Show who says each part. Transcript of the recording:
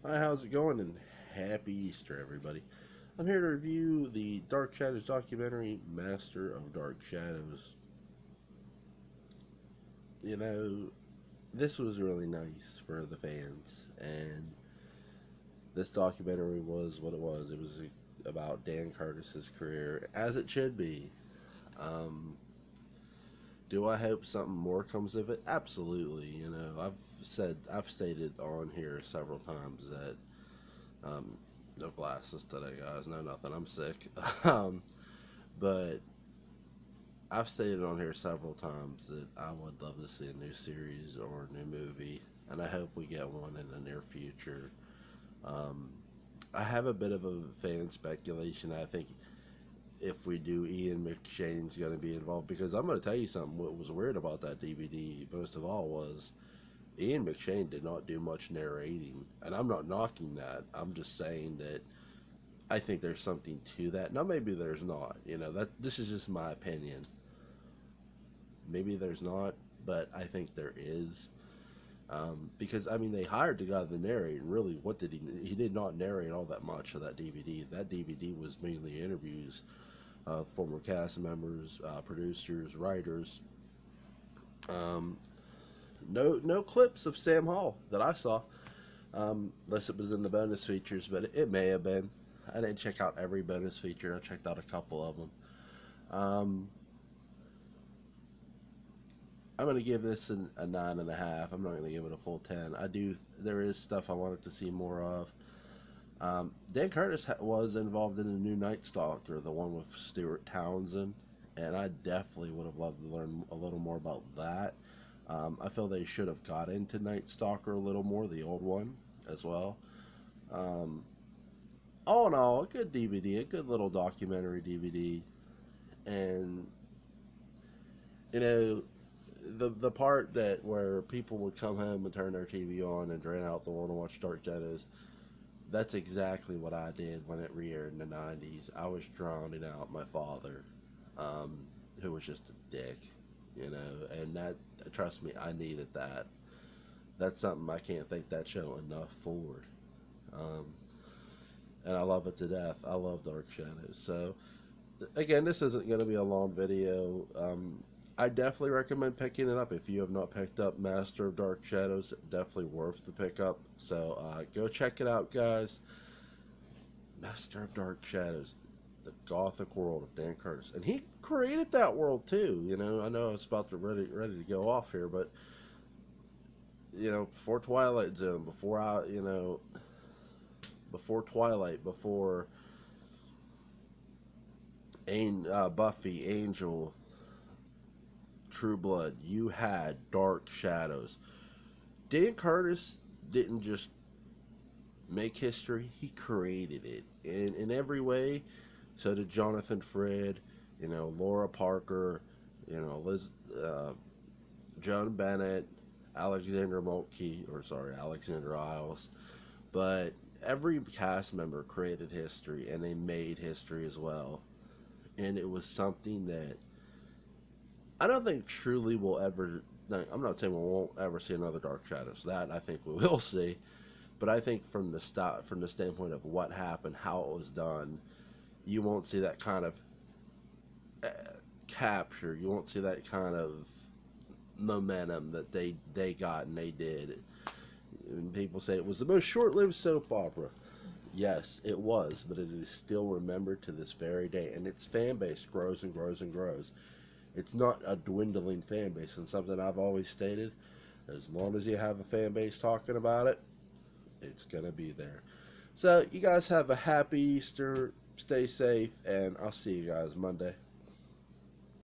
Speaker 1: Hi, how's it going? And happy Easter, everybody. I'm here to review the Dark Shadows documentary, Master of Dark Shadows. You know, this was really nice for the fans, and this documentary was what it was. It was about Dan Curtis's career, as it should be. Um, do I hope something more comes of it? Absolutely. I've stated on here several times that Um, no glasses today, guys. No, nothing. I'm sick. um, but I've stated on here several times that I would love to see a new series or a new movie, and I hope we get one in the near future. Um, I have a bit of a fan speculation. I think if we do, Ian McShane's going to be involved because I'm going to tell you something. What was weird about that DVD, most of all, was Ian McShane did not do much narrating, and I'm not knocking that. I'm just saying that I think there's something to that. Now maybe there's not. That this is just my opinion. Maybe there's not, but I think there is. Because I mean, they hired the guy to narrate, and really, what did he? He did not narrate all that much of that DVD. That DVD was mainly interviews of former cast members, producers, writers. Um, no clips of Sam Hall that I saw, unless it was in the bonus features, but it may have been. I didn't check out every bonus feature. I checked out a couple of them. Um, I'm gonna give this a 9.5. I'm not gonna give it a full 10. I do. There is stuff I wanted to see more of. Dan Curtis was involved in the new Night Stalker, the one with Stuart Townsend, and I definitely would have loved to learn a little more about that. I feel they should have got into Night Stalker a little more, the old one, as well. Um, all in all, a good DVD, a good little documentary DVD, and you know, the part that where people would come home and turn their TV on and drain out the wall to watch Dark Shadows, that's exactly what I did when it re-aired in the 90s. I was drowning out my father, um, who was just a dick, and that, trust me, I needed that. That's something I can't thank that show enough for. Um, and I love it to death. I love Dark Shadows. So, again, this isn't going to be a long video. I definitely recommend picking it up if you have not picked up Master of Dark Shadows. Definitely worth the pickup. So go check it out, guys. Master of Dark Shadows, the gothic world of Dan Curtis, and he created that world too. I know I was about to ready to go off here, but before Twilight Zone, before Twilight, before Buffy, Angel, True Blood, you had Dark Shadows. Dan Curtis didn't just make history, he created it in every way. So did Jonathan Frid, Laura Parker, Liz, Joan Bennett, Alexander Isles. But every cast member created history, and they made history as well. And it was something that I don't think truly will ever. I'm not saying we won't ever see another Dark Shadows. That I think we will see, but I think from the standpoint of what happened, how it was done, you won't see that kind of uh, capture. You won't see that kind of momentum that they got and they did. And people say it was the most short-lived soap opera. Yes, it was, but it is still remembered to this very day, and its fan base grows and grows and grows. It's not a dwindling fan base, and something I've always stated, as long as you have a fan base talking about it, it's going to be there. So, you guys have a happy Easter, stay safe, and I'll see you guys Monday.